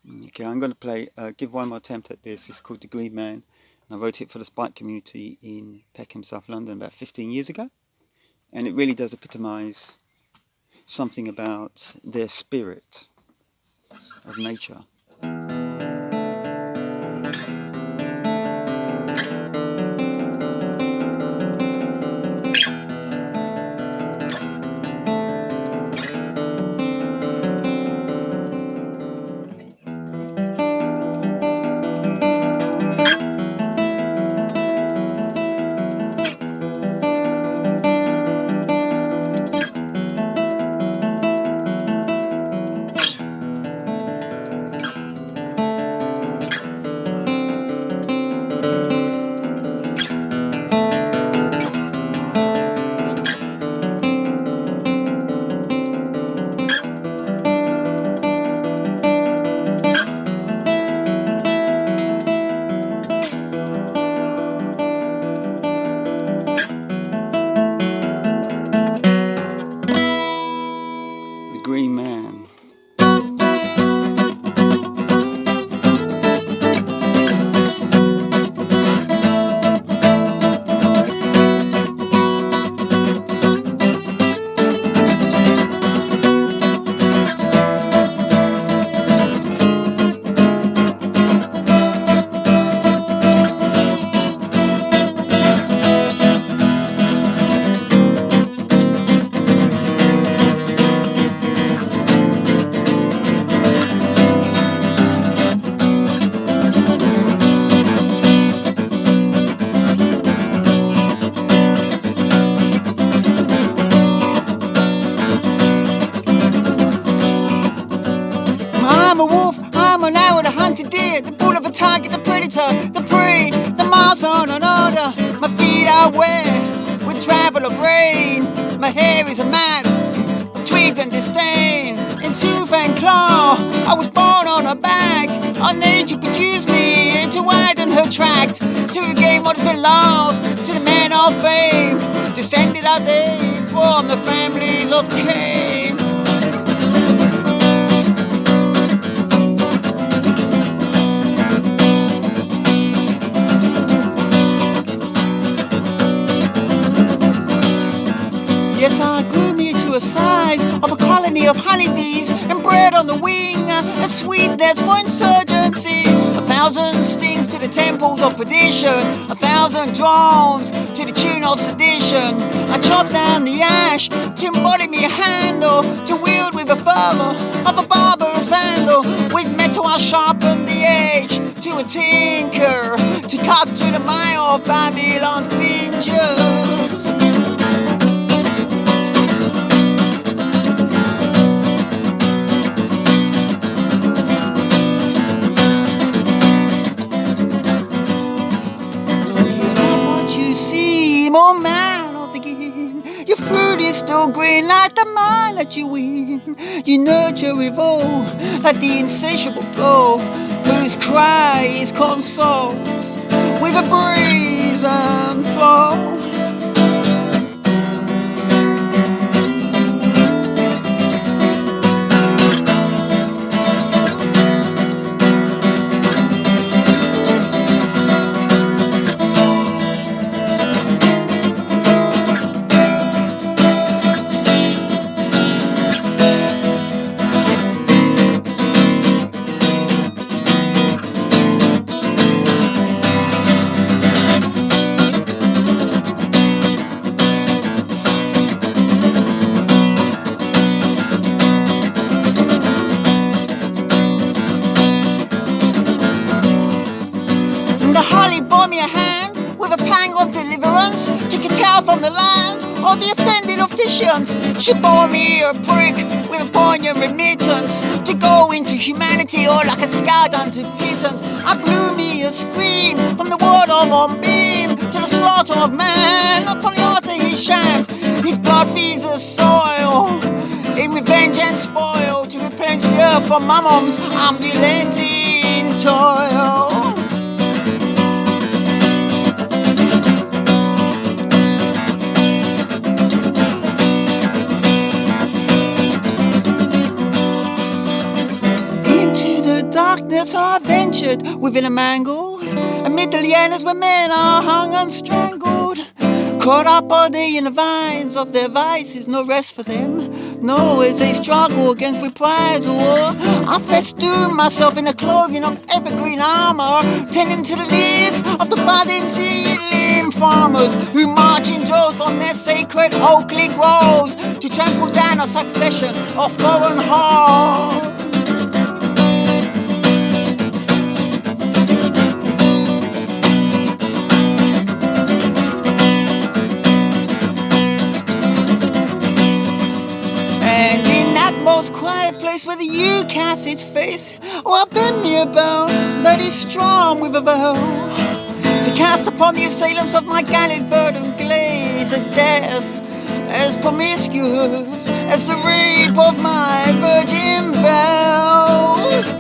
Okay, I'm going to give one more attempt at this. It's called The Green Man, and I wrote it for the Spike community in Peckham, South London, about 15 years ago. And it really does epitomise something about their spirit of nature. The Green Man. I'm a wolf, I'm an owl, the hunted deer, the bull of a tiger, the predator, the prey, the mouse on an order. My feet are wet with travel of rain. My hair is a map of twigs and disdain. In tooth and claw, I was born on a back. Our nature produced me to widen her tract, to regain what has been lost, to the men of fame. Descended are they from the families of Cain. Yes, I grew me to a size of a colony of honeybees and bred on the wing a sweetness for insurgency. 1,000 stings to the temples of perdition, 1,000 drones to the tune of sedition. I chop down the ash to embody me a handle, to wield with a fervor of a barbarous vandal. With metal I sharpen the edge to a tinker, to cut through the mire of Babylon's pinchers. Oh man of the game, your fruit is still green like the mine that you win. You nurture revolt like the insatiable goat, whose cry is consult with a breeze and flow. The holly bore me a hand with a pang of deliverance, took a towel from the land of the offended officiants. She bore me a prick with a poignant remittance, to go into humanity or like a scout unto pittance. I blew me a scream from the word of on beam to the slaughter of man. Upon the altar he shams, his blood feeds the soil in revenge and spoil, to replenish the earth from my mom's unrelenting toil. darkness I ventured within a mangle, amid the lianas where men are hung and strangled. Caught up are they in the vines of their vices, no rest for them, no, as they struggle against reprisal. I festoon myself in the clothing of evergreen armor, tending to the needs of the budding seedling farmers who march in droves from their sacred oakly groves to trample down a succession of foreign hearts. And in that most quiet place where the yew casts its face, I bend me a bow that is strong with a vow to cast upon the assailants of my gallant verdant glades a death as promiscuous as the rape of my virgin vows.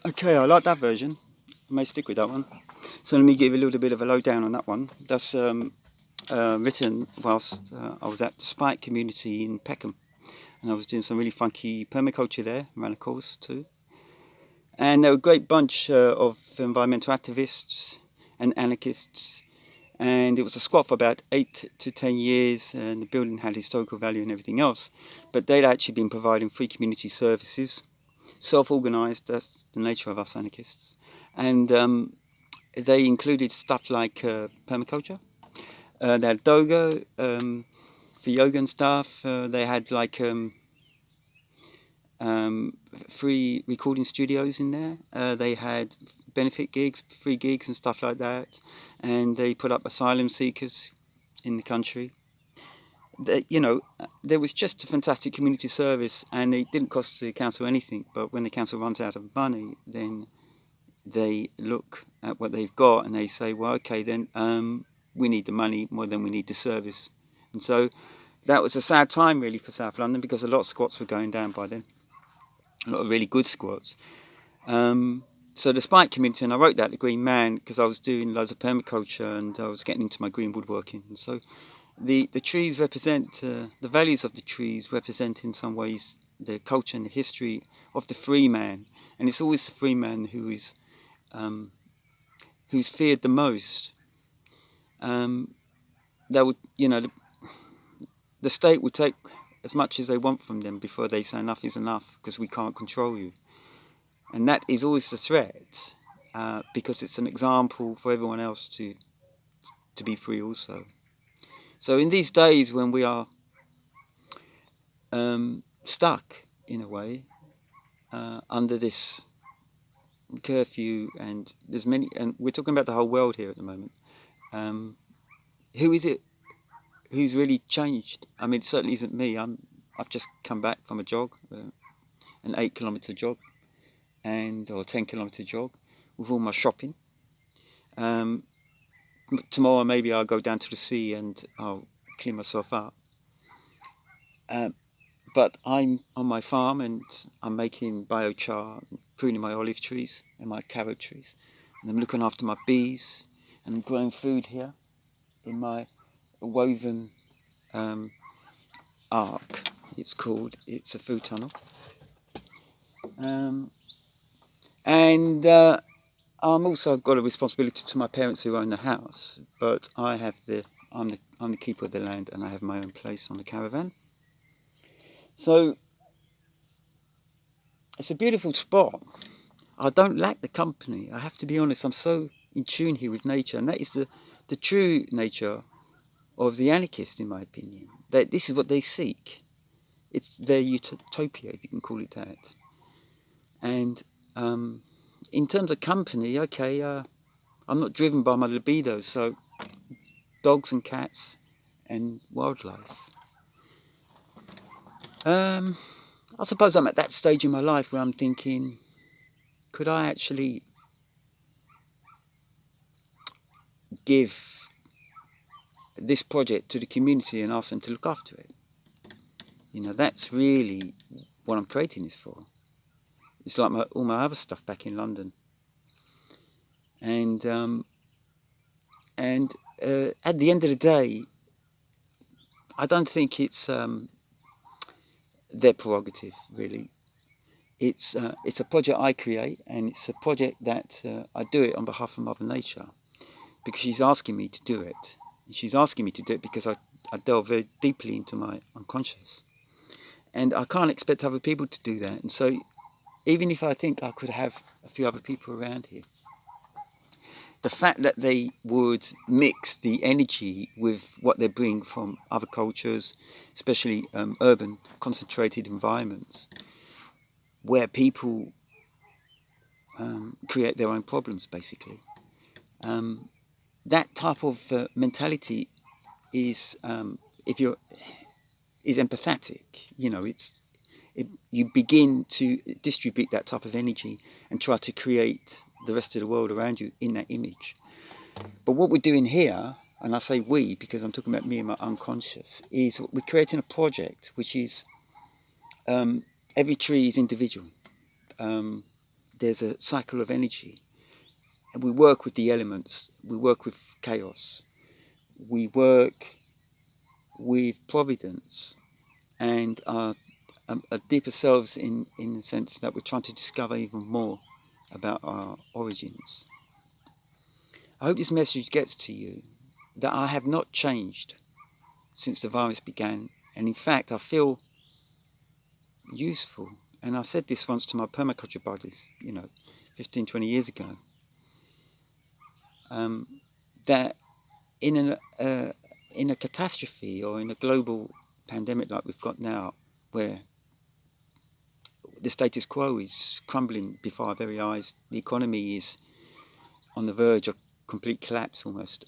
Okay, I like that version. I may stick with that one. So let me give a little bit of a lowdown on that one. That's written whilst I was at the Spike community in Peckham, and I was doing some really funky permaculture there, ran a course too. And there were a great bunch of environmental activists and anarchists, and it was a squat for about 8 to 10 years, and the building had historical value and everything else, but they'd actually been providing free community services, self-organised, that's the nature of us anarchists, and they included stuff like permaculture. They had doga for yoga and stuff. They had like free recording studios in there. They had benefit gigs, free gigs and stuff like that, and they put up asylum seekers in the country. There was just a fantastic community service, and it didn't cost the council anything, but when the council runs out of money, then they look at what they've got and they say, well, okay, then we need the money more than we need the service. And so that was a sad time really for South London, because a lot of squats were going down by then, a lot of really good squats. So the Spike community, and I wrote that, the Green Man, because I was doing loads of permaculture and I was getting into my green woodworking. And so the trees represent, the values of the trees represent in some ways the culture and the history of the free man. And it's always the free man who is who's feared the most. They would, the state would take as much as they want from them before they say enough is enough, because we can't control you. And that is always the threat, because it's an example for everyone else to be free also. So in these days when we are stuck in a way under this curfew, and there's many, and we're talking about the whole world here at the moment, who is it who's really changed? I mean, it certainly isn't me. I've just come back from a jog, an 8-kilometre jog, or 10-kilometre jog with all my shopping. Tomorrow maybe I'll go down to the sea and I'll clean myself up. But I'm on my farm and I'm making biochar, pruning my olive trees and my carrot trees, and I'm looking after my bees, and I'm growing food here in my woven ark, it's called. It's a food tunnel. And I'm also got a responsibility to my parents who own the house, but I'm the keeper of the land, and I have my own place on the caravan. So it's a beautiful spot. I don't lack the company, I have to be honest. I'm so in tune here with nature, and that is the true nature of the anarchist, in my opinion. That this is what they seek. It's their utopia, if you can call it that. And in terms of company, okay, I'm not driven by my libido, so dogs and cats and wildlife. I suppose I'm at that stage in my life where I'm thinking, could I actually give this project to the community and ask them to look after it? You know, that's really what I'm creating this for. It's like all my other stuff back in London. And at the end of the day, I don't think it's their prerogative, really. It's a project I create, and it's a project that I do it on behalf of Mother Nature, because she's asking me to do it. And she's asking me to do it because I delve very deeply into my unconscious. And I can't expect other people to do that. And so even if I think I could have a few other people around here, the fact that they would mix the energy with what they bring from other cultures, especially urban, concentrated environments, where people create their own problems, basically. That type of mentality is, is empathetic. You know, you begin to distribute that type of energy and try to create the rest of the world around you in that image. But what we're doing here, and I say we because I'm talking about me and my unconscious, is we're creating a project which is every tree is individual. There's a cycle of energy, and we work with the elements, we work with chaos, we work with providence and our deeper selves in the sense that we're trying to discover even more about our origins. I hope this message gets to you, that I have not changed since the virus began, and in fact I feel useful. And I said this once to my permaculture buddies, 15, 20 years ago, that in a catastrophe or in a global pandemic like we've got now, where the status quo is crumbling before our very eyes, the economy is on the verge of complete collapse almost.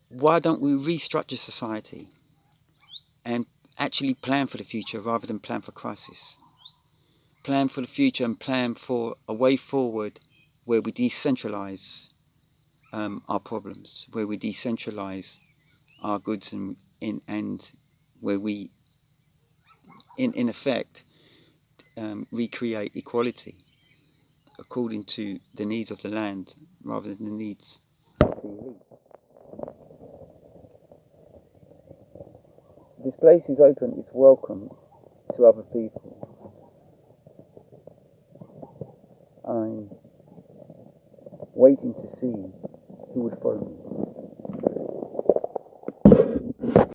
Why don't we restructure society and actually plan for the future rather than plan for crisis? Plan for the future and plan for a way forward where we decentralize our problems, where we decentralize our goods and where we, in effect, recreate equality according to the needs of the land rather than the needs of the elite. This place is open, it's welcome to other people. I'm waiting to see who would follow me.